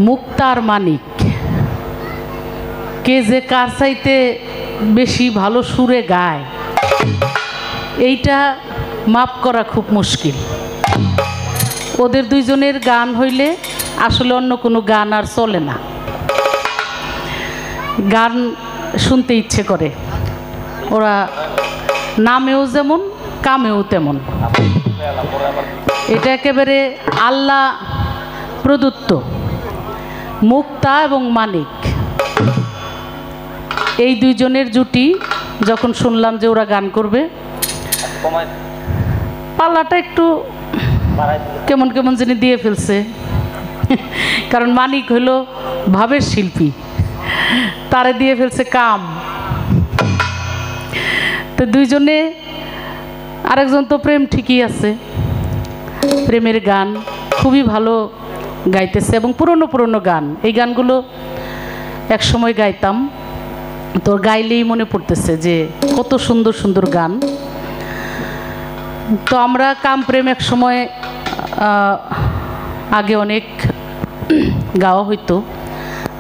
মুক্তার মানিক কে যে কার চাইতে বেশি ভালো সুরে গায় এইটা মাপ করা খুব মুশকিল। ওদের দুইজনের গান হইলে আসলে অন্য কোনো গান আর চলে না, গান শুনতে ইচ্ছে করে। ওরা নামেও যেমন কামেও তেমন। এটা একেবারে আল্লাহ প্রদত্ত মুক্তা এবং মানিক এই দুইজনের জুটি। যখন শুনলাম যে ওরা গান করবে, পাল্লাটা একটু কেমন কেমন যিনি দিয়ে ফেলছে, কারণ মানিক হলো ভাবের শিল্পী, তারে দিয়ে ফেলছে কাম। তো দুইজনে, আরেকজন তো প্রেম ঠিকই আছে, প্রেমের গান খুবই ভালো গাইতেছে এবং পুরনো পুরনো গান। এই গানগুলো এক সময় গাইতাম, তো গাইলেই মনে পড়তেছে যে কত সুন্দর সুন্দর গান। তো আমরা কাম প্রেম এক সময় আগে অনেক গাওয়া হইতো,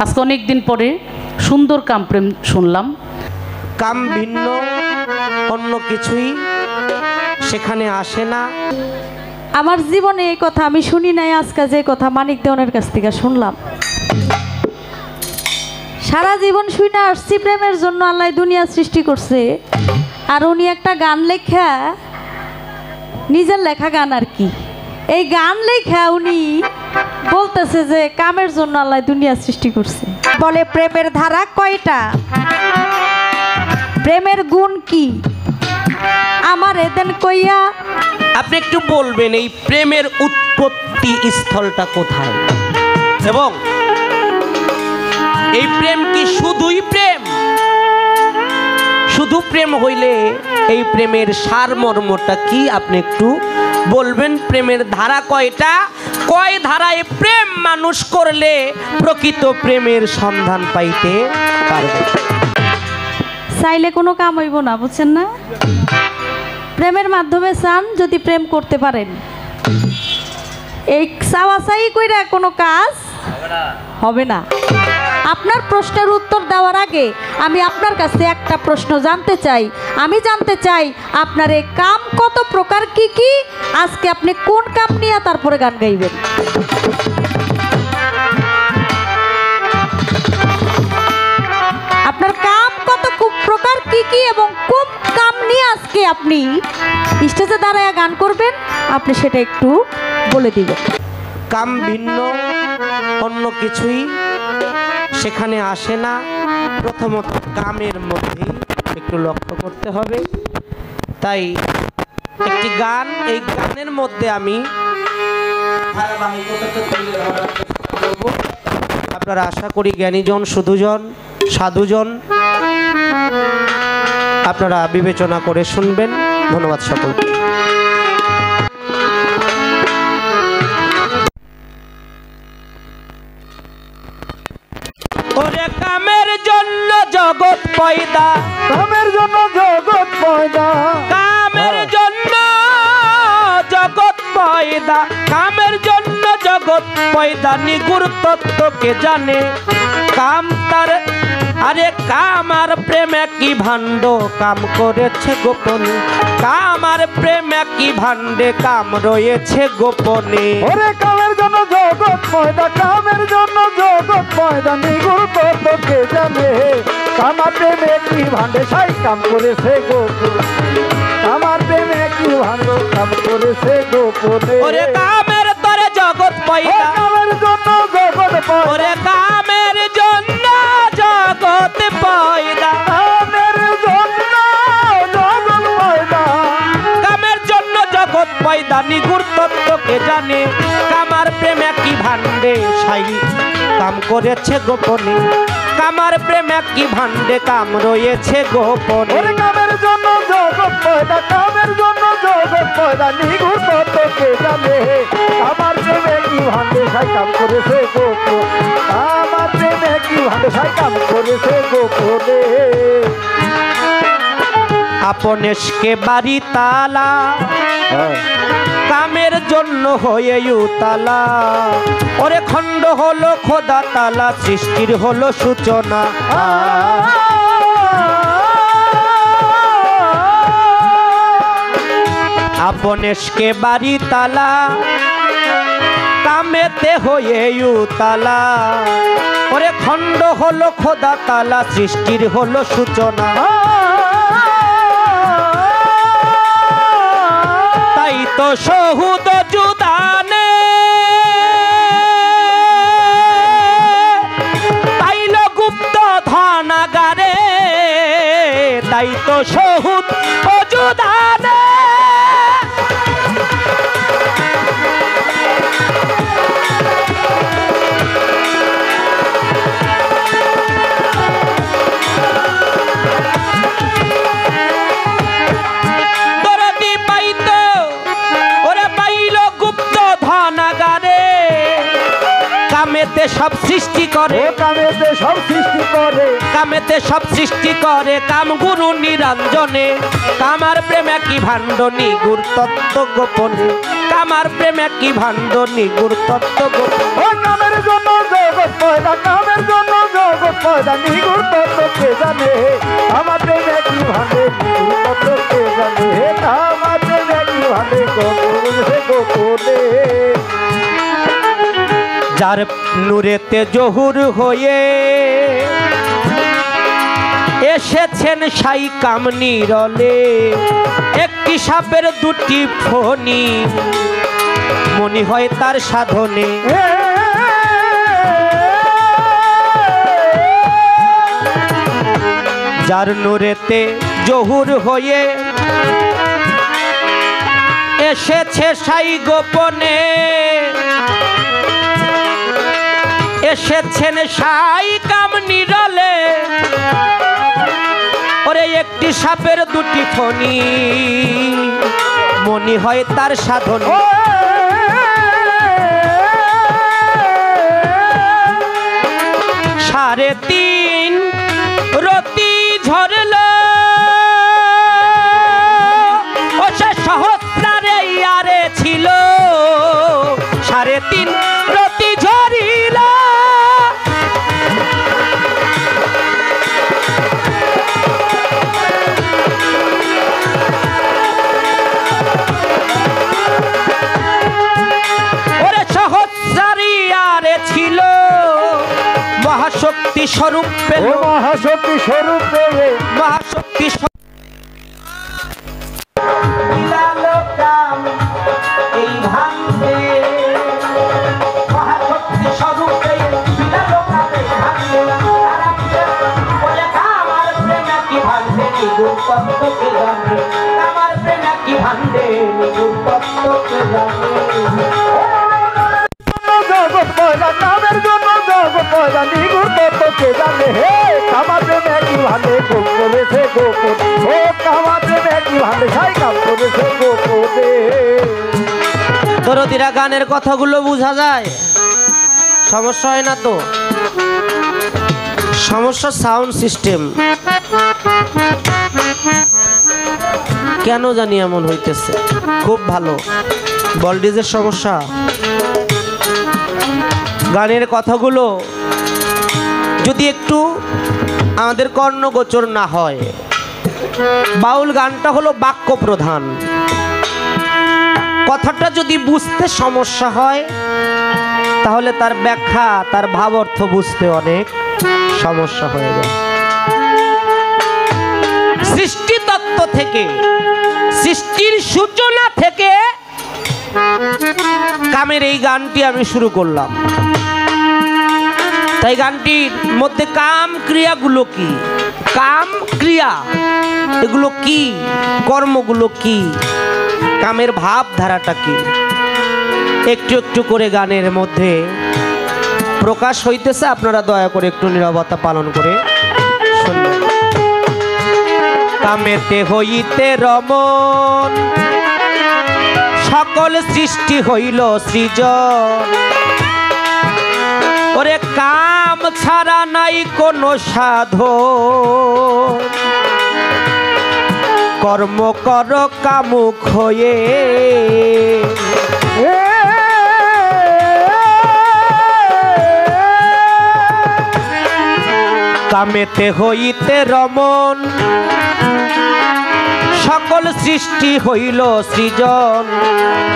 আজকে অনেক দিন পরে সুন্দর কাম প্রেম শুনলাম। কাম ভিন্ন, অন্য কিছুই সেখানে আসে না। আমার জীবনে এই কথা আমি শুনি নাই, আজকে যে কথা মানিক দেওয়ানের কাছ থেকে শুনলাম। সারা জীবন শুনে আসছি প্রেমের জন্য আল্লাহ দুনিয়া সৃষ্টি করছে, আর উনি একটা গান লেখা, নিজের লেখা গান আর কি, এই গান লেখা উনি বলতেছে যে কামের জন্য আল্লাহ দুনিয়া সৃষ্টি করছে। বলে প্রেমের ধারা কয়টা, প্রেমের গুণ কি, আমার এদেন কইয়া। আপনি একটু বলবেন এই প্রেমের উৎপত্তি স্থলটা কোথায়, এবং এই প্রেম কি শুধুই প্রেম, শুধু প্রেম হইলে এই প্রেমের সারমর্মটা কি আপনি একটু বলবেন। প্রেমের ধারা কয়টা, কয় ধারায় প্রেম মানুষ করলে প্রকৃত প্রেমের সন্ধান পাইতে পারবে। চাইলে কোনো কাম হইব না, বুঝছেন না? প্রেমের মাধ্যমে চান যদি প্রেম করতে পারেন, এই চাওয়াচাই কইরা কোনো কাজ হবে না। আপনার প্রশ্নের উত্তর দেওয়ার আগে আমি আপনার কাছে একটা প্রশ্ন জানতে চাই। আমি জানতে চাই আপনার এই কাম কত প্রকার, কি কি, আজকে আপনি কোন কাম নিয়ে তারপরে গান গাইবেন। আপনার কাম কত প্রকার, কি কি, এবং কোন কাম নিয়ে আজকে আপনি স্টেজে দাঁড়ায় গান করবেন, আপনি সেটা একটু বলে দিবেন। কাম ভিন্ন, অন্য কিছুই সেখানে আসে না। প্রথমত কামের মধ্যে একটু লক্ষ্য করতে হবে। তাই একটি গান, এই গানের মধ্যে আমি আপনারা আশা করি জ্ঞানীজন, সুধুজন, সাধুজন আপনারা বিবেচনা করে শুনবেন। ধন্যবাদ সকলকে। ওরে কামের জন্য জগৎ পয়দা, কামের জন্য জগৎ পয়দা, কামের জন্য জগৎ পয়দা, কামের জন্য জগৎ পয়দা। নিগুড় তত্ত্বকে জানে কাম তার, আরে কাম আর প্রেম একই ভাণ্ড, কাম করেছে গোপনে। কাম আর প্রেম একই ভাণ্ডে, কাম রয়েছে গোপনে। ওরে কামের জন্য জগৎ পয়দা, কামের জন্য জগৎ পয়দা। নিগুড় তত্ত্বকে জানে কামার প্রেমে কি ভাণ্ডে, সাই কাম করেছে গোপনে। কামার প্রেমে কি ভাণ্ড, কাম করেছে গোপনে। ওরে কামের তরে জগৎ পয়দা, কামের জন্য জগৎ পয়দা। ওরে কামের জন্য জগৎ পয়দা, কামের জন্য জগৎ পয়দা, কামের জন্য জগৎ পয়দা। নিগুড় তত্ত্বকে জানে কামার প্রেম একই ভাণ্ডে, সাই কাম করেছে গোপনে। কামার প্রেম একই ভাণ্ডে, কাম রয়েছে গোপনে। ওরে কামের জন্য জগৎ পয়দা, কামের জন্য জগৎ পয়দা। নিগুড় তত্ত্বকে জানে কামার প্রেমে কি ভাণ্ডে, সাই কাম করেছে গোপনে। কামার প্রেমে কি ভাণ্ডে, সাই কাম করেছে গোপনে। আপনেশকে বাড়ি তালা কামের জন্য হয়ে উতালা ওরে খণ্ড হলো খোদা তালা সৃষ্টির হলো সূচনা আপনেশকে বাড়ি তালা কামেতে হয়ে উতালা ওরে খণ্ড হলো খোদা তালা সৃষ্টির হলো সূচনা তাই তো সহুদ জুদানে পাইল গুপ্ত ধনাগারে তাই তো সহুদ জুদানে কামেতে সব সৃষ্টি করে কামেতে সব সৃষ্টি করে কামেতে সব সৃষ্টি করে কাম গুরু নিরঞ্জনে কামার প্রেমে কি ভাণ্ড নিগুর তত্ত্ব গোপনে কামার প্রেমে কি ভাণ্ড নিগুর তত্ত্ব গোপনে ও কামের জন্য জগৎ পয়দা কামের জন্য জগৎ পয়দা নিগুর তত্ত্ব কে জানে আমার প্রেমে কি ভাণ্ডে নিগুর তত্ত্ব কে জানে আমার প্রেমে কি ভাণ্ডে গোপনে যার নূরেতে জহুর হয়ে এসেছেন সাই কাম নিরলে একটি সাপের দুটি ফণি মনি হয় তার সাধনে যার নূরেতে জহুর হয়ে এসেছে সাই গোপনে এসেছেন সাই কাম নিরলে ওরে একটি সাপের দুটি ফণি মনি হয় তার সাধন সাড়ে তিন রতি ঝরল ও সে সহস্রারে ইয়ারে ছিল সাড়ে তিন রতি ঝরিল মহাশক্তি স্বরূপ পেল মহাশক্তি স্বরূপ পেলে মহাশক্তি এই ভাঙবে মহাশক্তি স্বরূপে আমার প্রেমা কি ভাঙবে নিগুণ তত্ত্বকে জানে আমার প্রেমা কি ভাঙবে নিগুণ তত্ত্বকে জানে জগৎ পয়দা কামের জন্য জগৎ পয়দা নিগুর তত্ত্ব কে জানে হে কামার প্রেমে কি ভাণ্ডে গোপ করেছে গোপন ও কামার প্রেমে কি ভাণ্ডে সাই কাম করেছে গোপনে দরদিরা গানের কথাগুলো বোঝা যায় সমস্যা হয় না তো সমস্যা সাউন্ড সিস্টেম কেন জানি এমন হইতেছে খুব ভালো ভোল্টেজের সমস্যা গানের কথাগুলো যদি একটু আমাদের কর্ণগোচর না হয় বাউল গানটা হলো বাক্য প্রধান কথাটা যদি বুঝতে সমস্যা হয় তাহলে তার ব্যাখ্যা তার ভাব অর্থ বুঝতে অনেক সমস্যা হয়ে যায় সৃষ্টি তত্ত্ব থেকে সৃষ্টির সূচনা থেকে কামের এই গানটি আমি শুরু করলাম তাই গানটির মধ্যে কাম ক্রিয়াগুলো কি কাম ক্রিয়া এগুলো কি কর্মগুলো কি কামের ভাবধারাটা কি একটু একটু করে গানের মধ্যে প্রকাশ হইতেছে আপনারা দয়া করে একটু নীরবতা পালন করে শুনবেন কামেতে হইতে রমন সকল সৃষ্টি হইল সৃজন ওরে কাম ছাড়া নাই কোনো সাধন কর্ম কর কামুক হয়ে, কামেতে হইতে রমন, সকল সৃষ্টি হইল সৃজন।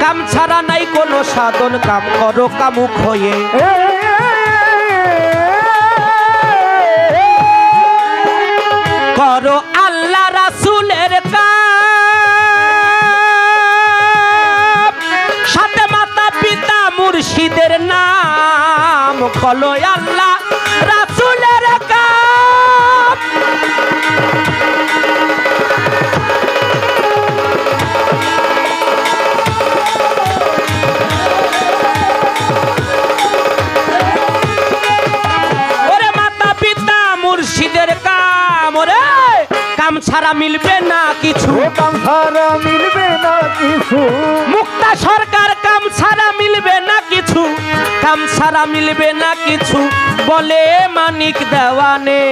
কাম ছাড়া নাই কোনো সাধন, কাম করো কামুক হয়ে। করো আল্লাহ রাসূলের কাম, সাথে মাতা পিতা মুর্শিদের নাম। কলো আল্লাহ রাসূলের কাম, ওরে মাতা পিতা মুর্শিদের কাম, ওরে কাম ছাড়া মিলবে না কিছু, কাম ছাড়া মিলবে না কিছু। মুক্তা সরকার কাম ছাড়া মিলবে না কিছু, কাম ছাড়া মিলবে না কিছু বলে মানিক দেওয়ানে।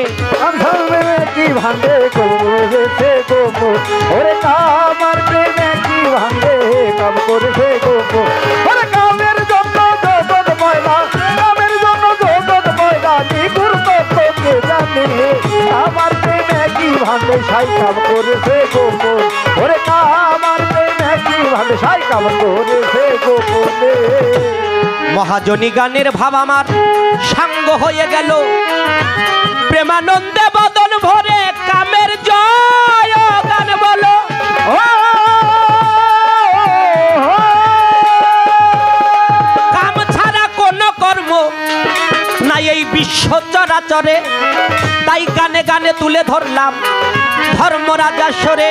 কাম ছাড়া কি ভাঙে করেছে গোপো, ওরে কামার প্রেমে কি ভাঙে কাম করেছে গোপো। ওরে কামের জন্য জগৎ ময়দা, কামের জন্য জগৎ ময়দা, নিগুর তত্ত্বকে জানে। আমার প্রেমে কি ভাঙে সাই কাম করেছে গোপো, ওরে কামার প্রেমে কি ভাঙে সাই কাম করেছে গোপনে। মহাজনী গানের ভাব আমার সাঙ্গ হয়ে গেল, প্রেমানন্দে বদন ভরে কামের জয় গান বলো। কাম ছাড়া কোনো কর্ম নাই এই বিশ্ব চরাচরে, তাই গানে গানে তুলে ধরলাম ধর্মরাজাস্বরে।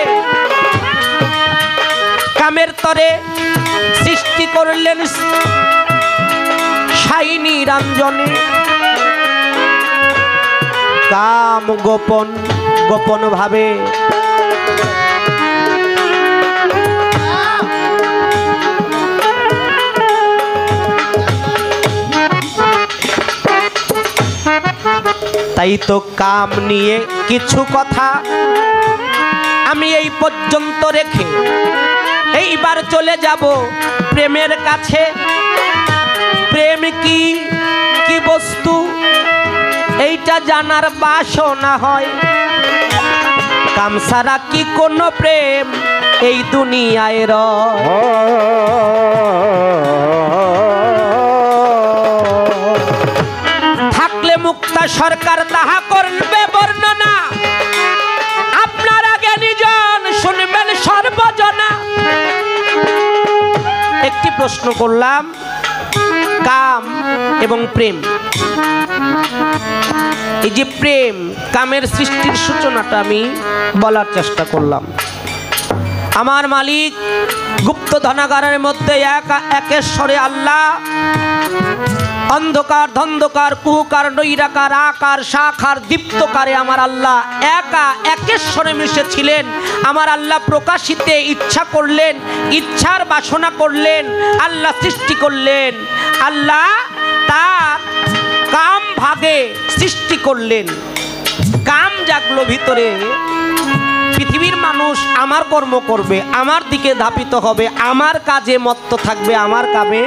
কামের তরে সৃষ্টি করলেন সাইনি রাঞ্জনে, কাম গোপন গোপন ভাবে তাই তো কাম নিয়ে কিছু কথা আমি এই পর্যন্ত রেখে এইবার চলে যাব প্রেমের কাছে। প্রেম কি কি বস্তু এইটা জানার বাসনা হয়, কাম ছাড়া কি কোনো প্রেম এই দুনিয়ায় রয়। থাকলে মুক্তা সরকার তাহা করবে বর্ণনা, আপনারা জ্ঞানীজন শুনবেন সর্বজনা। একটি প্রশ্ন করলাম, কাম এবং প্রেম, এই যে প্রেম কামের সৃষ্টির সূচনাটা আমি বলার চেষ্টা করলাম। আমার মালিক গুপ্ত ধনাগারের মধ্যে একেশ্বরে আল্লাহ, অন্ধকার ধন্ধকার কুহুকার নৈরাকার আকার সাকার দীপ্তকারে আমার আল্লাহ একা একেশ্বরে মিশেছিলেন। আমার আল্লাহ প্রকাশিতে ইচ্ছা করলেন, ইচ্ছার বাসনা করলেন, আল্লাহ সৃষ্টি করলেন। আল্লাহ তার কাম ভাগে সৃষ্টি করলেন, কাম জাগলো ভিতরে। পৃথিবীর মানুষ আমার কর্ম করবে, আমার দিকে ধাপিত হবে, আমার কাজে মত্ত থাকবে, আমার কামে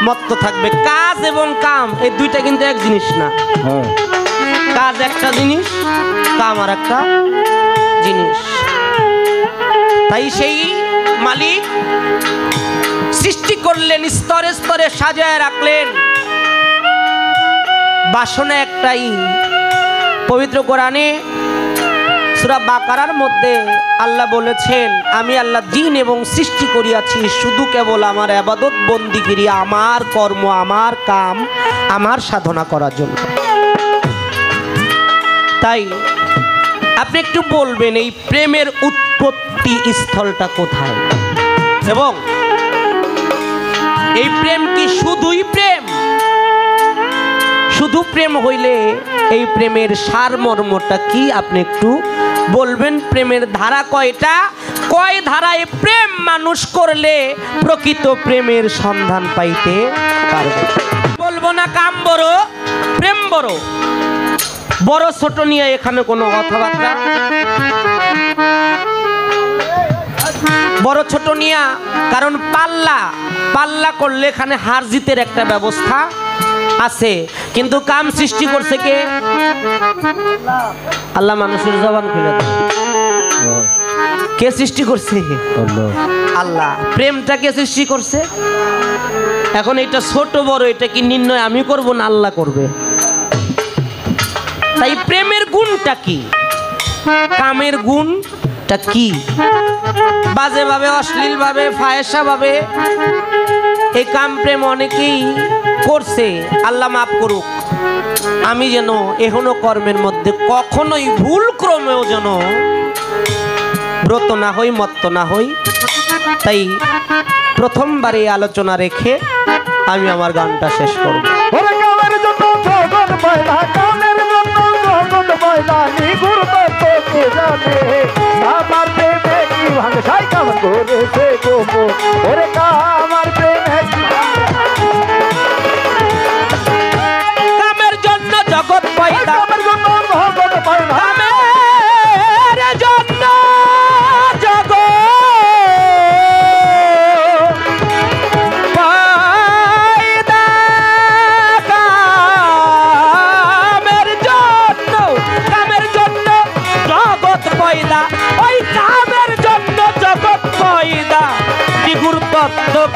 মত্ত থাকবে। কাজ এবং কাম এই দুইটা কিন্তু এক জিনিস না। কাজ একটা জিনিস, কাম আর একটা জিনিস। তাই সেই মালিক সৃষ্টি করলেন, স্তরে স্তরে সাজায় রাখলেন। বাসনা একটাই। পবিত্র কোরআনে সূরা বাকারার মধ্যে আল্লাহ বলেছেন, আমি আল্লাহ জিন এবং সৃষ্টি করিয়াছি শুধু কেবল আমার ইবাদত বন্দিগিরি, আমার কর্ম, আমার কাম, আমার সাধনা করার জন্য। তাই আপনি একটু বলবেন এই প্রেমের উৎপত্তি স্থলটা কোথায়, এবং এই প্রেম কি শুধুই প্রেম? শুধু প্রেম হইলে এই প্রেমের সারমর্মটা কি আপনি একটু বলবেন। প্রেমের ধারা কয়টা, কয় ধারায় প্রেম মানুষ করলে প্রকৃত প্রেমের সন্ধান পাইতে পারবে? বলবো না কাম বড় প্রেম বড়, বড় ছোট নিয়ে এখানে কোনো কথাবার্তা বড় ছোট নিয়া, কারণ পাল্লা পাল্লা করলে এখানে হার জিতের একটা ব্যবস্থা আছে, কিন্তু কাম সৃষ্টি করছে কে? আল্লাহ। মানুষের জবান খুলে দেয়, কে সৃষ্টি করছে? আল্লাহ। প্রেমটা কে সৃষ্টি করছে? এখন এটা ছোট বড় এটা কি নির্ণয় আমি করব না আল্লাহ করবে? তাই প্রেমের গুণটা কি, কামের গুণটা কি? বাজে ভাবে, অশ্লীল ভাবে, ফাহেসা ভাবে এই কাম প্রেম অনেকেই করছে, আল্লাহ মাফ করুক। আমি যেন এখনো কর্মের মধ্যে কখনোই ভুল ক্রমেও যেন ব্রত না হই, মত্ত না হই। তাই প্রথমবার এই আলোচনা রেখে আমি আমার গানটা শেষ করব। কামের জন্য জগৎ পয়দা, কামের জন্য জগৎ পয়দা,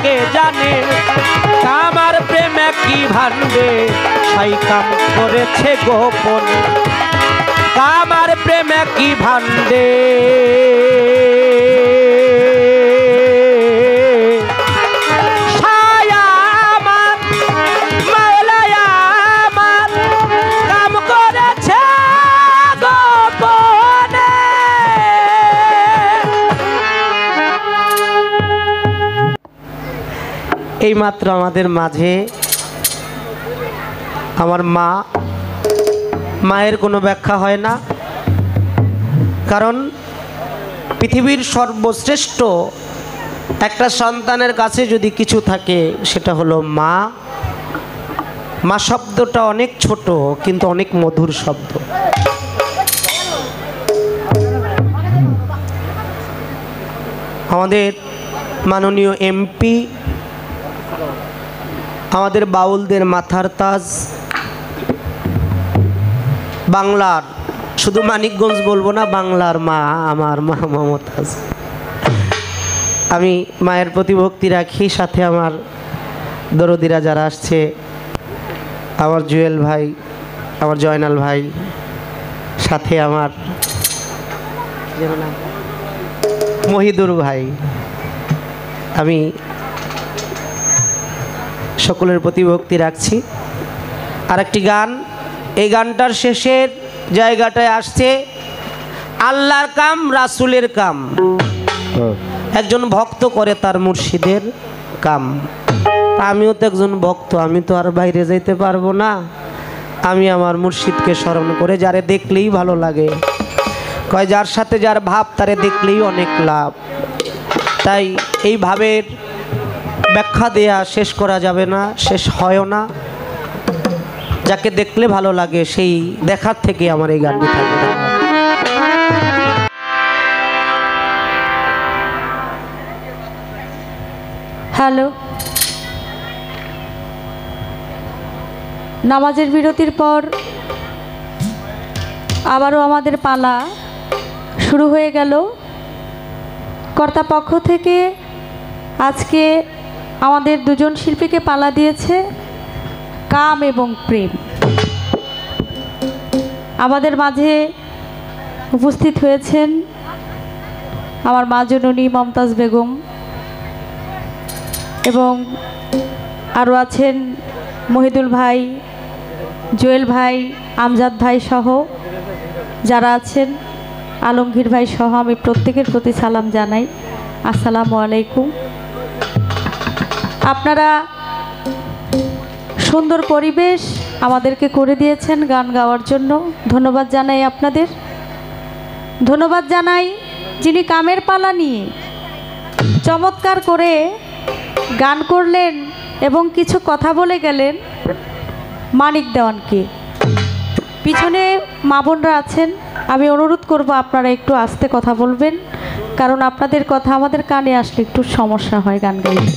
কে জানে কামার প্রেমে কি ভান্ডে সাই কাম করেছে গোপন, কামার প্রেমে কি ভান্ডে এই মাত্র আমাদের মাঝে আমার মা, মায়ের কোনো ব্যাখ্যা হয় না, কারণ পৃথিবীর সর্বশ্রেষ্ঠ একটা সন্তানের কাছে যদি কিছু থাকে সেটা হলো মা। মা শব্দটা অনেক ছোট কিন্তু অনেক মধুর শব্দ। আমাদের মাননীয় এমপি, আমাদের বাউলদের মাথার তাজ, বাংলার, শুধু মানিকগঞ্জ বলবো না, বাংলার মা, আমার মা মমতাজ। আমি মায়ের প্রতি ভক্তি রাখি, সাথে আমার দরদিরা যারা আসছে, আমার জুয়েল ভাই, আমার জয়নাল ভাই, সাথে আমার মহিদুর ভাই, আমি সকলের প্রতি ভক্তি রাখছি। আর একটি গান, এই গানটার শেষের জায়গাটায় আসছে আল্লাহর কাম রাসূলের কাম, একজন ভক্ত করে তার মুর্শিদের কাম। আমিও তো একজন ভক্ত, আমি তো আর বাইরে যেতে পারবো না, আমি আমার মুর্শিদকে স্মরণ করে যারে দেখলেই ভালো লাগে, কয় যার সাথে যার ভাব তারে দেখলেই অনেক লাভ। তাই এই ভাবের ব্যাখ্যা দেয়া শেষ করা যাবে না, শেষ হয়ও না। যাকে দেখলে ভালো লাগে সেই দেখার থেকে আমার এই গানটি থাকবে। হ্যালো, নামাজের বিরতির পর আবারও আমাদের পালা শুরু হয়ে গেল। কর্তাপক্ষ থেকে আজকে আমাদের দুজন শিল্পীকে পালা দিয়েছে কাম এবং প্রেম। আমাদের মাঝে উপস্থিত হয়েছেন আমার মা জননী মমতাজ বেগম, এবং আরও আছেন মহিদুল ভাই, জুয়েল ভাই, আমজাদ ভাই সহ যারা আছেন, আলমগীর ভাই সহ আমি প্রত্যেকের প্রতি সালাম জানাই। আসসালামু আলাইকুম। আপনারা সুন্দর পরিবেশ আমাদেরকে করে দিয়েছেন গান গাওয়ার জন্য, ধন্যবাদ জানাই আপনাদের। ধন্যবাদ জানাই যিনি কামের পালা নিয়ে চমৎকার করে গান করলেন এবং কিছু কথা বলে গেলেন, মানিক দেওয়ানকে। পিছনে মা বোনরা আছেন, আমি অনুরোধ করব আপনারা একটু আস্তে কথা বলবেন, কারণ আপনাদের কথা আমাদের কানে আসলে একটু সমস্যা হয় গান গাইতে।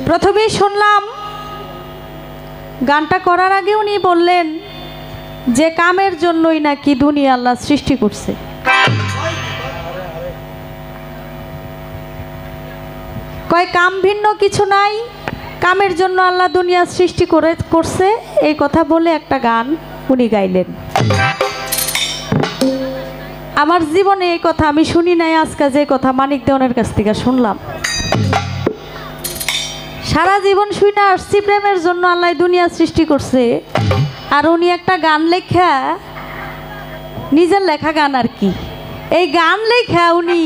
প্রথমেই শুনলাম গানটা করার আগে উনি বললেন যে কামের জন্যই নাকি দুনিয়া আল্লাহ সৃষ্টি করছে। কয় কাম ভিন্ন কিছু নাই, কামের জন্য আল্লাহ দুনিয়া সৃষ্টি করছে, এই কথা বলে একটা গান উনি গাইলেন। আমার জীবনে এই কথা আমি শুনি নাই, আজকে যে কথা মানিক দেওয়ানের কাছ থেকে শুনলাম। সারা জীবন শুনে আসছি প্রেমের জন্য আল্লাহ দুনিয়া সৃষ্টি করছে, আর উনি একটা গান লেখা, নিজের লেখা গান আর কি, এই গান লেখা উনি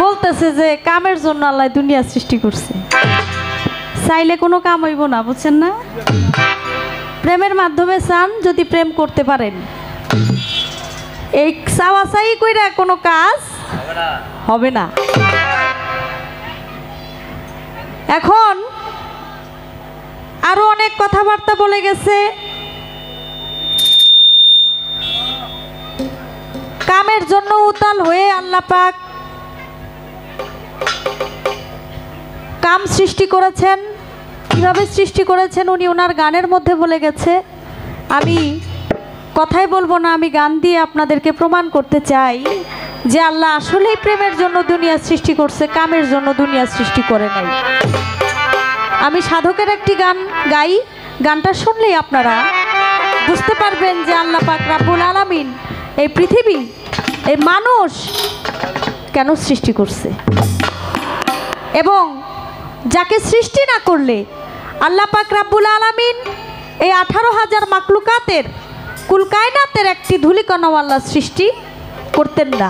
বলতেছে যে কামের জন্য আল্লাহ দুনিয়া সৃষ্টি করছে। চাইলে কোনো কাম হইব না, বুঝছেন না? প্রেমের মাধ্যমে চান যদি প্রেম করতে পারেন, এই চাওয়াচাই কইরা কোনো কাজ হবে না। এখন আরো অনেক কথাবার্তা বলে গেছে। কামের জন্য উতাল হয়ে আল্লাহ পাক কাম সৃষ্টি করেছেন। কিভাবে সৃষ্টি করেছেন উনি ওনার গানের মধ্যে বলে গেছে। আমি কথাই বলবো না, আমি গান দিয়ে আপনাদেরকে প্রমাণ করতে চাই যে আল্লাহ আসলেই প্রেমের জন্য দুনিয়া সৃষ্টি করছে, কামের জন্য দুনিয়া সৃষ্টি করে নাই। আমি সাধকের একটি গান গাই, গানটা শুনলেই আপনারা বুঝতে পারবেন যে আল্লাহ পাক রাব্বুল আলামিন এই পৃথিবী, এই মানুষ কেন সৃষ্টি করছে, এবং যাকে সৃষ্টি না করলে আল্লাহ পাক রাব্বুল আলামিন এই 18,000 মাখলুকাতের কুল কায়নাতের একটি ধূলিকণাও আল্লাহ সৃষ্টি করতেন না।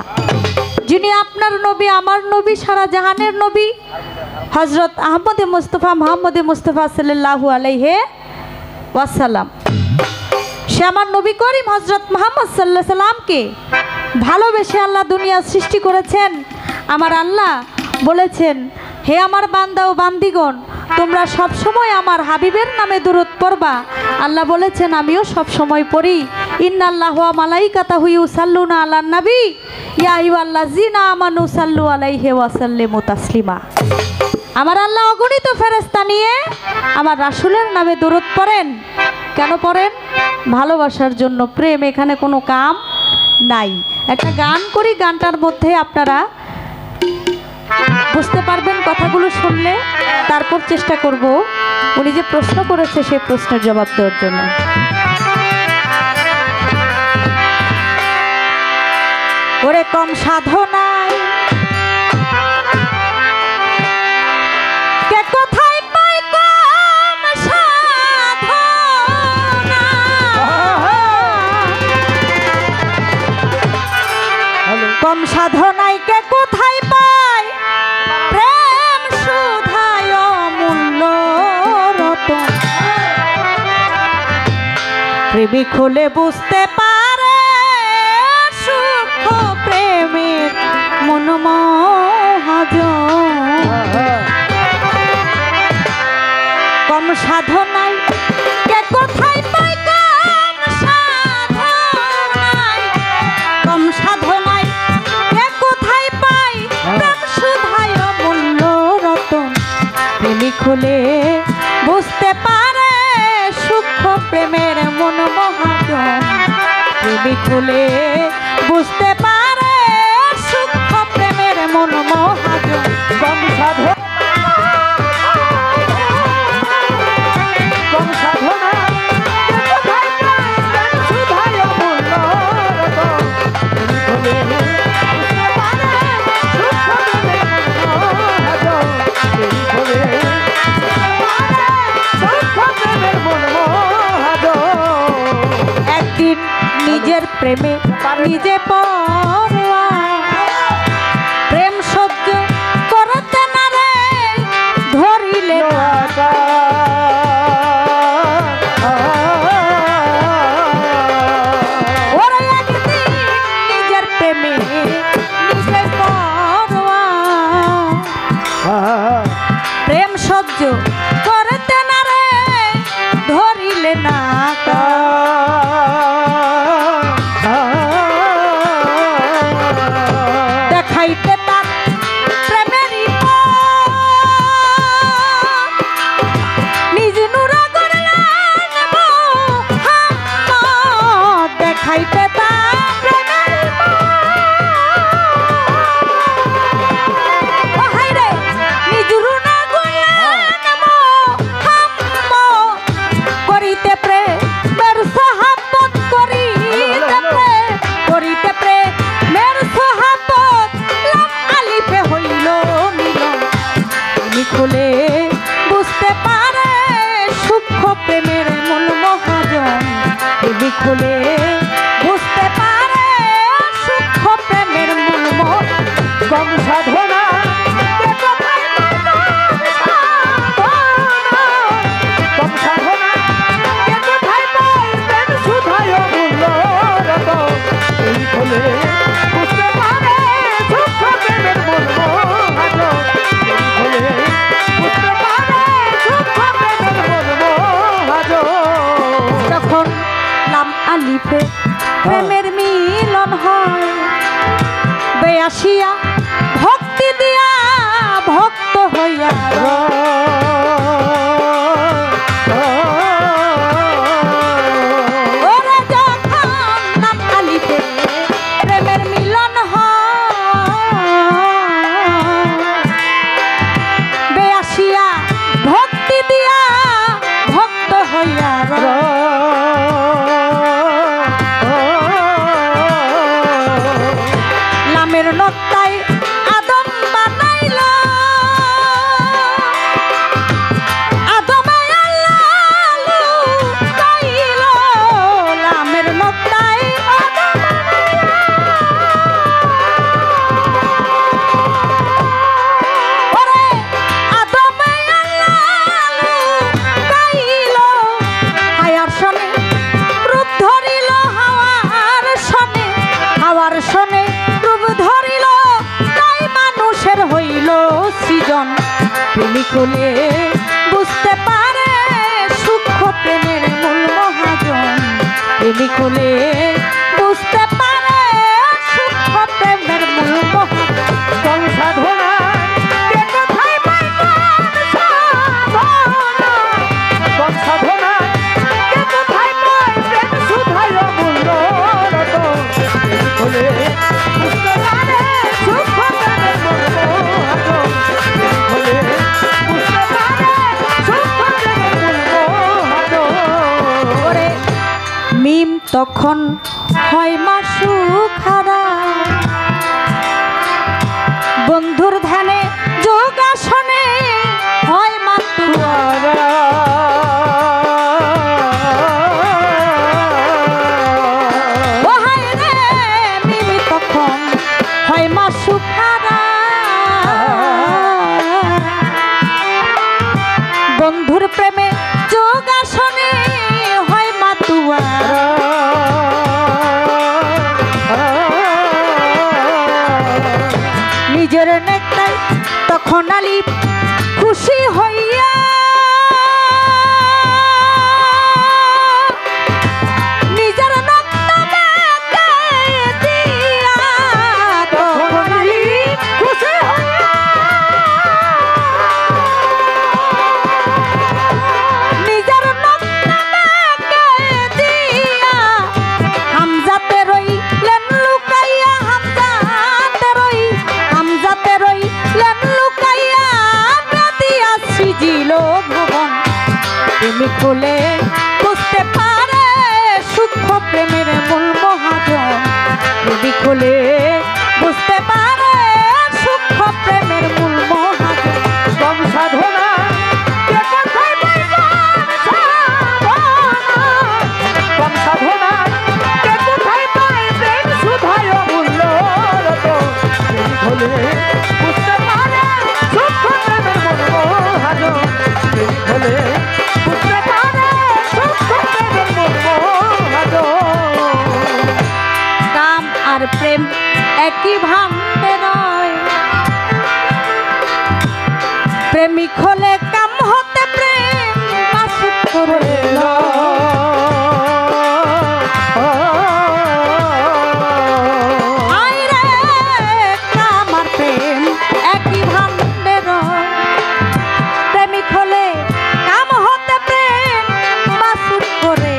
যিনি আপনার নবী, আমার নবী, সারা জাহানের নবী হযরত আহমদে মুস্তফা মুহাম্মদে মুস্তফা সাল্লাল্লাহু আলাইহি ওয়াসাল্লাম, সে আমার নবী করিম হযরত মুহাম্মদ সাল্লাল্লাহু আলাইহি সাল্লামকে ভালোবেসে আল্লাহ দুনিয়া সৃষ্টি করেছেন। আমার আল্লাহ বলেছেন, হে আমার বান্দা ও বান্দিগণ, তোমরা সব সময় আমার হাবিবের নামে দুরূদ পড়বা। আল্লাহ বলেছেন, আমিও সব সময় পড়ি। ইন্নাল্লাহু ওয়া মালাইকাতাহু ইউসাল্লুনা আলান নবী ইয়া আইয়ুহাল্লাযীনা আমানু সাল্লু আলাইহি ওয়া সাল্লিমু তাসলিমা। আমার আল্লাহ অগণিত ফেরেশতা নিয়ে আমার রাসূলের নামে দুরূদ পড়েন। কেন পড়েন? ভালোবাসার জন্য। প্রেম, এখানে কোনো কাম নাই। একটা গান করি, গানটার মধ্যে আপনারা বুঝতে পারবেন কথাগুলো শুনলে। তারপর চেষ্টা করব উনি যে প্রশ্ন করেছে সেই প্রশ্নের জবাব দেওয়ার জন্য। ওরে কম সাধনায় কে কোথায় পায় কম সাধনা, কম সাধনায় কে কোথায় পায় প্রেম সুধায় অমূল্য রতন। প্রেমিক হলে বুঝতে পারে সুখ প্রেমের মন মহাজন। কম সাধনায় কে কোথায় পায় কম সাধনায়, কম সাধনায় কে কোথায় পায় প্রেম সুধায় অমূল্য রতন। প্রেমিক হলে বুঝতে পারে সূক্ষ্ম প্রেমের মন মহাজন। প্রেমিক হলে বুঝতে পারে সূক্ষ্ম প্রেমের মন মহাজন। কম সাধনা, কম সাধনা কোথায় পায় প্রেম সুধায় অমূল্য রতন। প্রেমিক হলে বুঝতে পারে সূক্ষ্ম প্রেমের মন মহাজন। প্রেমিক হলে সূক্ষ্ম প্রেমের মন মহাজন। একদিন নিজের প্রেমে নিজে পড়া, প্রেম সহ্য করতে না রে ধরিলে ওরা। একদিন নিজের প্রেমে নিজে পড়া, প্রেম সহ্য করতে না রে ধরিলে না। খুলে বুঝতে পারে সূক্ষ্ম প্রেমের মূল কম সাধনা কম সাধনা কে কোথায় পাই প্রেম সুধায় মূল্য রত এই খুলে বুঝতে পারে সূক্ষ্ম প্রেমের মূল মহাজ এই খুলে বুঝতে পারে সূক্ষ্ম প্রেমের মূল মহাজ যখন নাম আলিফে প্রেমের মিলন হয় বেয়াসিয়া ভক্তি দিয়া ভক্ত হইয়া ওরে যখন নাম আলিফে প্রেমের মিলন হয় বেয়াসিয়া ভক্তি দিয়া ভক্ত হইয়া লামের নত্তায় আদম বানাইল আদমে আল্লাহ লুকাইল লামের নত্তায় আদম ওরে আদমে আল্লাহ লুকাইল হায়ার শনে রূপ ধরিল হাওয়ার শনে রূপ ধরিল তাই মানুষের হইল সৃজন প্রেমিক হলে বুঝতে পারে সূক্ষ্ম প্রেমের মূল মহাজন প্রেমিক হলে বুঝতে পারে সূক্ষ্ম প্রেমের মূল কম সাধনা কে কোথায় পাই কম সাধনা কে কোথায় পাই প্রেম সুধায় মূল্য রত এই খুলে বুঝতে পারে সূক্ষ্ম প্রেমের মূল মহাজ এই খুলে বুঝতে পারে সূক্ষ্ম প্রেমের মূল মহাজ ওরে মিম তখন হয় মাসুখারা বন্ধুর ধ্যানে যোগাসনে হয় মাতুয়া ও হায় রে মিম তখন হয় মাসুখারা বন্ধুর প্রেমে যোগাসনে হয় মাতুয়া নিজের নেকটাই তখন আলী খুশি হইয়া নিজের নক্তা দিয়া তখন আলী খুশি হইয়া নিজের নক্তা দিয়া হামজাতে রইলেন লুকাইয়া হামজাতে রইলেন লুকাইয়া দিয়া সৃজিল ভুবন প্রেমিক হলে বুঝতে পারে সূক্ষ্ম প্রেমের মূল মহাজন প্রেমিক হলে বুঝতে পারে সূক্ষ্ম প্রেমের মূল মহাজন কম সাধনা কে কোথায় পাই কম সাধনা কে কোথায় পাই প্রেম সুধায় মূল্য রত এই খুলে বুঝতে পারে সূক্ষ্ম প্রেমের মূল মহাজ এই খুলে বুঝতে পারে সূক্ষ্ম প্রেমের মূল মহাজ কাম আর প্রেম একই ভাণ্ডে নয় প্রেমিক হলে কাম হতে প্রেম মাসুক করে আয় রে কাম আর প্রেম একই ভাণ্ডে নয় প্রেমিক হলে কাম হতে প্রেম মাসুক করে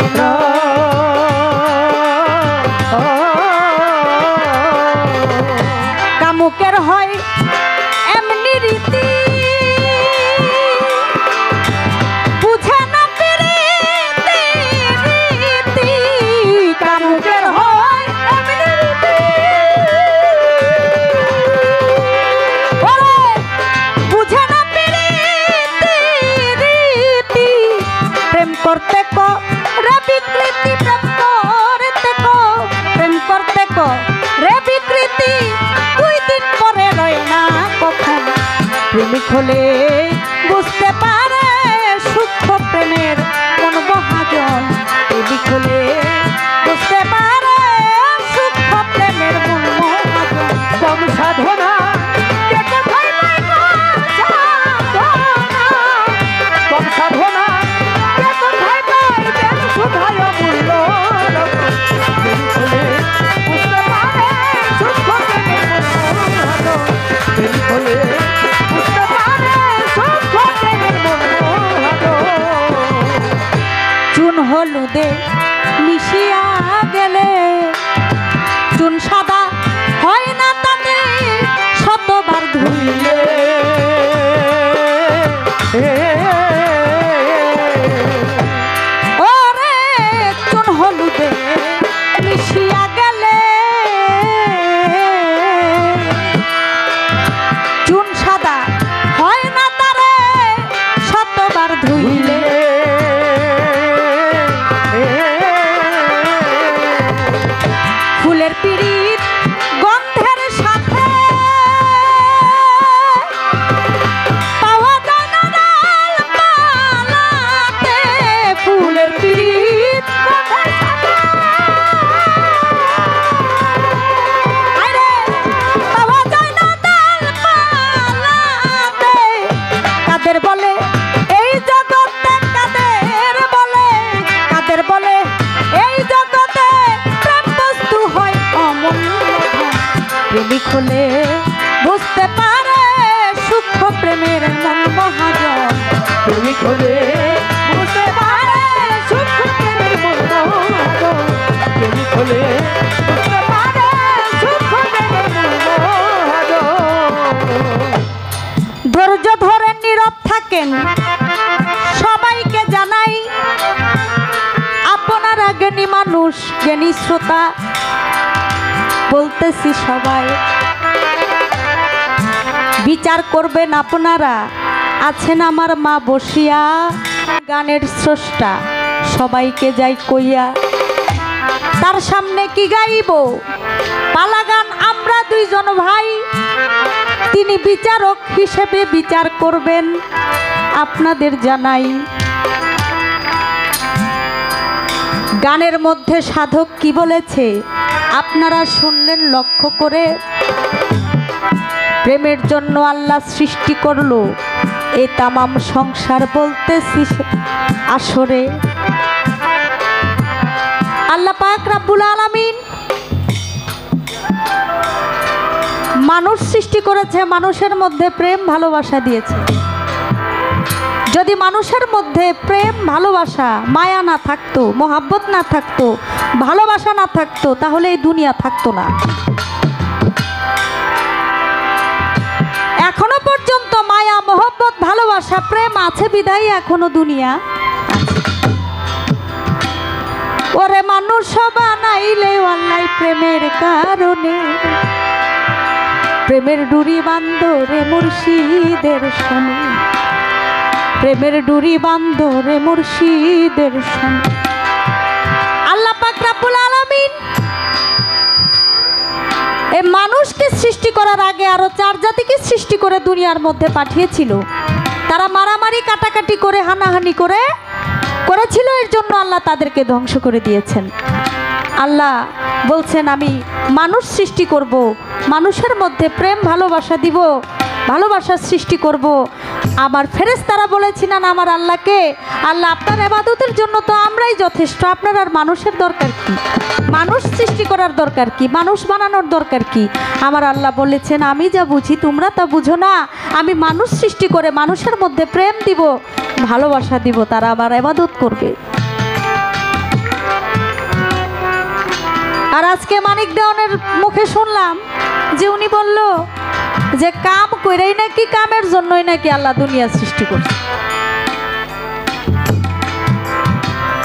কামুকের হয় এমনি রীতি বুঝে না রীতি কামুকের হয় এমনি রীতি ওরে বুঝে না রীতি প্রেম করতে করে বিকৃতি প্রেম প্রেমিক হলে বুঝতে পারে সূক্ষ্ম প্রেমের কোন মহাজন। প্রেমিক হলে বুঝতে পারে সূক্ষ্ম প্রেমের কোন মহাজন। কম সাধনা কে কোথায় পায় সাধনা, কম সাধনা কে কোথায় পায় দেন সুধায় মূল্য। প্রেমিক হলে বুঝতে পারে সূক্ষ্ম প্রেমের মহাজন। প্রেমিক হলে বুঝতে পারে সূক্ষ্ম প্রেমের মহাজন। চুন হলুদে মিশিয়া গেলে চুন সাদা হয় না তাতে শতবার ধুইলে। ওরে চুন হলুদে মিশিয়া গেলে চুন সাদা হয় না তারে শতবার ধুইলে। ফুলের পিড়িত গন্ধের সাথে পাওয়া যায় না ডালপালাতে। ফুলের পিড়িত গন্ধের সাথে আরে পাওয়া যায় না ডালপালাতে। কাদের বলে এই জগতে, কাদের বলে, কাদের বলে এই জগতে প্রেম বস্তু হয় অমূল্য। প্রেমিক হলে বুঝতে পারে সূক্ষ্ম প্রেমের মন মহাজন। প্রেমিক হলে বুঝতে পারে সূক্ষ্ম প্রেমের মন মহাজন। প্রেমিক হলে বুঝতে পারে সূক্ষ্ম প্রেমের মন মহাজন। ধৈর্য ধরে নীরব থাকেন সবাইকে জানাই, আপনারা জ্ঞানী মানুষ, জ্ঞানী শ্রোতা বলতেছি সবাই বিচার করবেন আপনারা। আছেন আমার মা বসিয়া গানের স্রষ্টা, সবাইকে যাই কইয়া তার সামনে কি গাইব পালা গান। আমরা দুইজন ভাই, তিনি বিচারক হিসেবে বিচার করবেন আপনাদের জানাই। গানের মধ্যে সাধক কি বলেছে আপনারা শুনলেন লক্ষ্য করে। প্রেমের জন্য আল্লাহ সৃষ্টি করলো এ তামাম সংসার বলতেছি আসরে। আল্লাহ পাক রাব্বুল আলামিন মানুষ সৃষ্টি করেছে, মানুষের মধ্যে প্রেম ভালোবাসা দিয়েছে। যদি মানুষের মধ্যে প্রেম ভালোবাসা মায়া না থাকতো, মোহাব্বত না থাকতো, ভালোবাসা না থাকতো, তাহলে এই দুনিয়া থাকতো না। এখনো পর্যন্ত মায়া, মোহাব্বত, ভালোবাসা, প্রেম আছে বিধায় এখনো দুনিয়া আছে। ওরে মানুষ বানাইলে অন্যায় প্রেমের কারণে, প্রেমের ডুরি বান্ধরে মুর্শিদের শোনে, প্রেমের ডুরি বান্ধরে মুর্শিদের শোনে। আল্লাহ পাক রব্বুল আলামিন এই মানুষকে সৃষ্টি করার আগে আরো 4 জাতিকে সৃষ্টি করে দুনিয়ার মধ্যে পাঠিয়েছিল। তারা মারামারি কাটাকাটি করে হানাহানি করেছিল, এর জন্য আল্লাহ তাদেরকে ধ্বংস করে দিয়েছেন। আল্লাহ বলছেন আমি মানুষ সৃষ্টি করব, মানুষের মধ্যে প্রেম ভালোবাসা দিব, ভালোবাসার সৃষ্টি করব। আমার ফেরেশতারা বলেছিলেন আমার আল্লাহকে, আল্লাহ আপনার ইবাদতের জন্য তো আমরাই যথেষ্ট, আপনার আর মানুষের দরকার কি, মানুষ সৃষ্টি করার দরকার কি, মানুষ বানানোর দরকার কি। আমার আল্লাহ বলেছেন আমি যা বুঝি তোমরা তা বুঝো না, আমি মানুষ সৃষ্টি করে মানুষের মধ্যে প্রেম দিব, ভালোবাসা দিব, তারা আমার ইবাদত করবে। আর আজকে মানিক দেওয়ানের মুখে শুনলাম যে উনি বলল যে কাম করেই নাকি, কামের জন্যই নাকি আল্লাহ দুনিয়া সৃষ্টি করছে।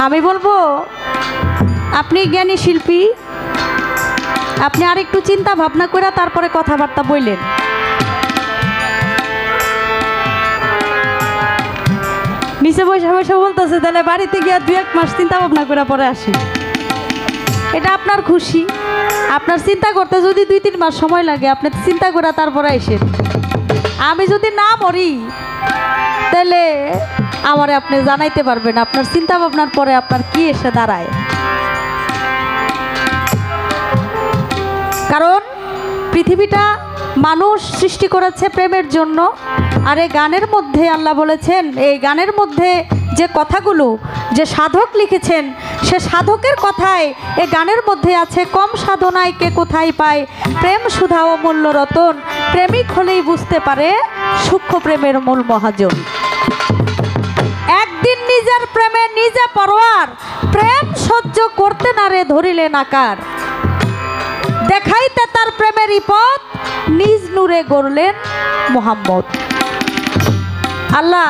আমি বলবো আপনি জ্ঞানী শিল্পী, আপনি আরেকটু চিন্তা ভাবনা করে তারপরে কথাবার্তা বললেন। নিচে বসে বসে বলতেছে তাহলে বাড়িতে গিয়ে 2-1 মাস চিন্তা ভাবনা করে পরে আসি। এটা আপনার খুশি, আপনার চিন্তা করতে যদি 2-3 মাস সময় লাগে আপনি চিন্তা করে তারপরে আসেন। আমি যদি না মরি তাহলে আমারে আপনি জানাইতে পারবেন আপনার চিন্তা ভাবনার পরে আপনার কি এসে দাঁড়ায়। কারণ পৃথিবীটা মানুষ সৃষ্টি করেছে প্রেমের জন্য। আর এই গানের মধ্যে আল্লাহ বলেছেন, এই গানের মধ্যে যে কথাগুলো যে সাধক লিখেছেন সে সাধকের কথায় এই গানের মধ্যে আছে, কম সাধনায় কে কোথায় পায় প্রেম সুধা ও মূল্য রতন, প্রেমিক হলেই বুঝতে পারে সূক্ষ্ম প্রেমের মূল মহাজন। একদিন নিজের প্রেমে নিজে পরোয়ার, প্রেম সহ্য করতে না রে ধরিলে নাকার, দেখাইতে তার প্রেমের পথ নিজ নূরে গড়লেন মুহাম্মদ। আল্লাহ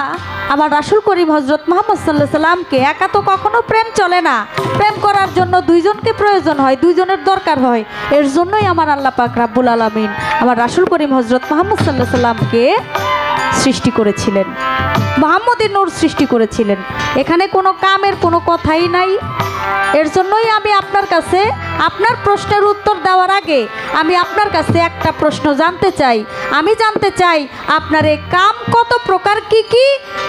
আমার রাসূল করিম হযরত মুহাম্মদ সাল্লাল্লাহু আলাইহি সাল্লামকে একা তো কখনো প্রেম চলে না, প্রেম করার জন্য দুইজনকে প্রয়োজন হয়, দুইজনের দরকার হয়। এর জন্যই আমার আল্লাহ পাক রাব্বুল আলামিন আমার রাসূল করিম হযরত মুহাম্মদ সাল্লাল্লাহু আলাইহি সাল্লামকে সৃষ্টি করেছিলেন, মুহাম্মদের নূর সৃষ্টি করেছিলেন। এখানে কোনো কামের কোনো কথাই নাই। এর জন্যই আমি আপনার কাছে আপনার প্রশ্নের উত্তর দেওয়ার আগে আমি আপনার কাছে একটা প্রশ্ন জানতে চাই। আমি জানতে চাই আপনার এই কাম কত প্রকার, কি কি,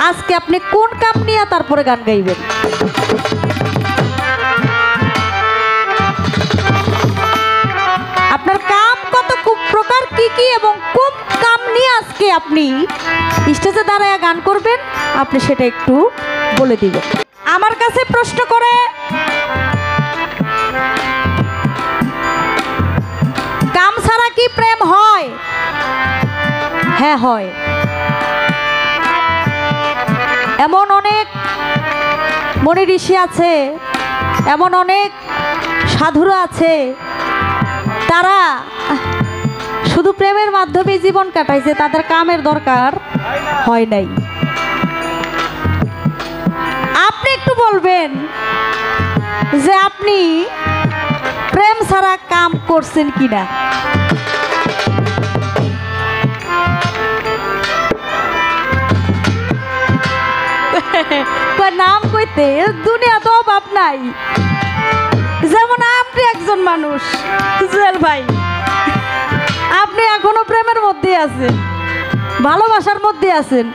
আজকে আপনি কোন কাম নিয়ে তারপরে গান গাইবেন। আপনার কাম কত প্রকার, কি কি এবং কোন কাম নিয়ে আজকে আপনি স্টেজে দাঁড়ায় গান করবেন, আপনি সেটা একটু বলে দিবেন। আমার কাছে প্রশ্ন করে কাম ছাড়া কি প্রেম হয়? হ্যাঁ হয়। এমন অনেক মনি ঋষি আছে, এমন অনেক সাধুরা আছে, তারা শুধু প্রেমের মাধ্যমে জীবন কাটাইছে, তাদের কামের দরকার হয় নাই। আপনি একটু বলবেন যে আপনি প্রেম ছাড়া কাম করছেন কিনা? নাম কইতে দুনিয়া তো অভাব নাই। যেমন আপনি একজন মানুষ, জুয়েল ভাই, আপনি এখনো প্রেমের মধ্যে আছেন, ভালোবাসার মধ্যে আছেন,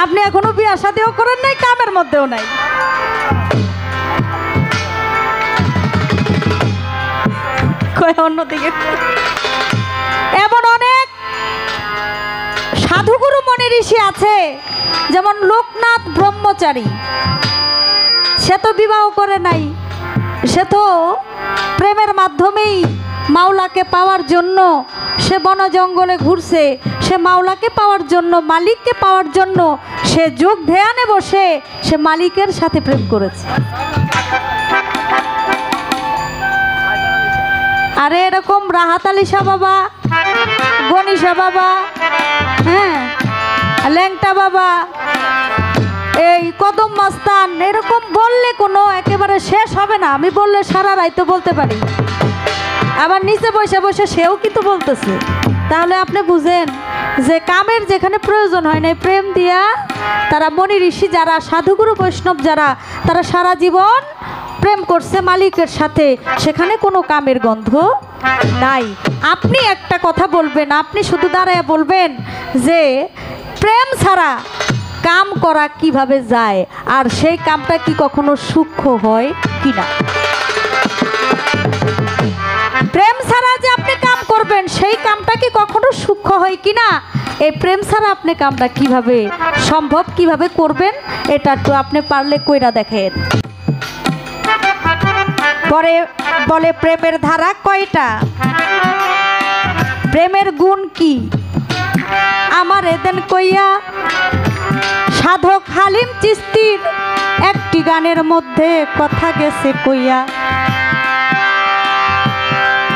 আপনি এখনো বিয়ে শাদীও করেন নাই, কামের মধ্যেও নাই। অন্যদিকে এমন অনেক সাধুগুরু মনি ঋষি আছে, যেমন লোকনাথ ব্রহ্মচারী, সে তো বিবাহ করে নাই, সে তো প্রেমের মাধ্যমেই মাওলাকে পাওয়ার জন্য সে বন জঙ্গলে ঘুরছে, সে মাওলাকে পাওয়ার জন্য, মালিককে পাওয়ার জন্য সে যোগ ধ্যানে বসে সে মালিকের সাথে প্রেম করেছে। আরে এরকম রাহাত আলী শাহ বাবা, গণিশা বাবা, হ্যাঁ, ল্যাংটা বাবা, এই কদম মাস্তান, এরকম বললে কোনো একেবারে শেষ হবে না। আমি বললে সারা রাইতো বলতে পারি। আবার নিচে বসে বসে সেও কিন্তু বলতেছে। তাহলে আপনি বুঝেন যে কামের যেখানে প্রয়োজন হয় না, প্রেম দিয়া তারা মনি ঋষি যারা, সাধুগুরু বৈষ্ণব যারা, তারা সারা জীবন প্রেম করছে মালিকের সাথে, সেখানে কোনো কামের গন্ধ নাই। আপনি একটা কথা বলবেন, আপনি শুধু দাঁড়ায় বলবেন যে প্রেম ছাড়া কাম করা কিভাবে যায়, আর সেই কামটা কি কখনো সূক্ষ্ম হয় কিনা। প্রেম ছাড়া যে আপনি কাম করবেন সেই কামটা কি কখনো সূক্ষ্ম হয় কিনা, এই প্রেম ছাড়া আপনি কামটা কিভাবে সম্ভব, কিভাবে করবেন, এটা একটু আপনি পারলে কইরা দেখেন। পরে বলে প্রেমের ধারা কয়টা, প্রেমের গুণ কি, আমার এদেন কইয়া সাধক হালিম চিস্তির একটি গানের মধ্যে কথা গেছে কইয়া।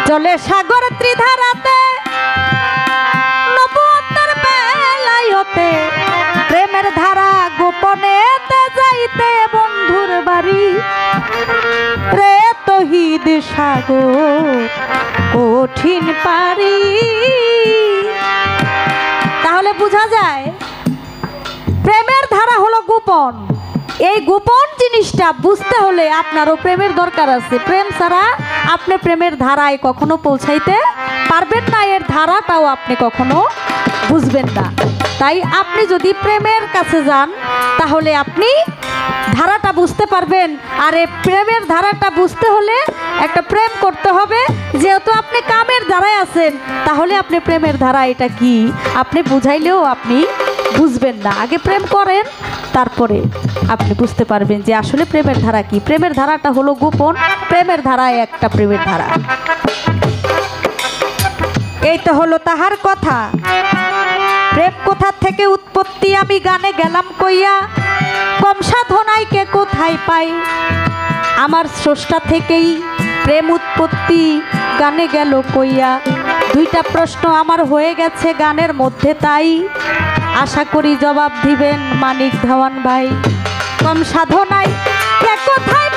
চলে সাগর ত্রিধারাতে নবুয়তের বেলায় হতে, প্রেমের ধারা গোপনেতে যাইতে বন্ধুর বাড়ি, রে তহিদ সাগর কঠিন পারি। তাহলে বোঝা যায় প্রেমের ধারা হলো গোপন। এই গোপন জিনিসটা বুঝতে হলে আপনারও প্রেমের দরকার আছে। প্রেম ছাড়া আপনি প্রেমের ধারায় কখনো পৌঁছাইতে পারবেন না, এর ধারাটাও আপনি কখনো বুঝবেন না। তাই আপনি যদি প্রেমের কাছে যান তাহলে আপনি ধারাটা বুঝতে পারবেন। আর এই প্রেমের ধারাটা বুঝতে হলে একটা প্রেম করতে হবে। যেহেতু আপনি কামের ধারায় আছেন তাহলে আপনি প্রেমের ধারা এটা কি আপনি বুঝাইলেও আপনি বুঝবেন না। আগে প্রেম করেন, তারপরে আপনি বুঝতে পারবেন যে আসলে প্রেমের ধারা কি। প্রেমের ধারাটা হলো গোপন, প্রেমের ধারায় একটা প্রেমের ধারা। এই তো হলো তাহার কথা। প্রেম কোথা থেকে উৎপত্তি আমি গানে গেলাম কইয়া, কম সাধনায় কে কোথায় পাই। আমার স্রষ্টা থেকেই প্রেম উৎপত্তি গানে গেল কইয়া। দুইটা প্রশ্ন আমার হয়ে গেছে গানের মধ্যে, তাই আশা করি জবাব দিবেন মানিক দেওয়ান ভাই। কম সাধনায় কে কোথায়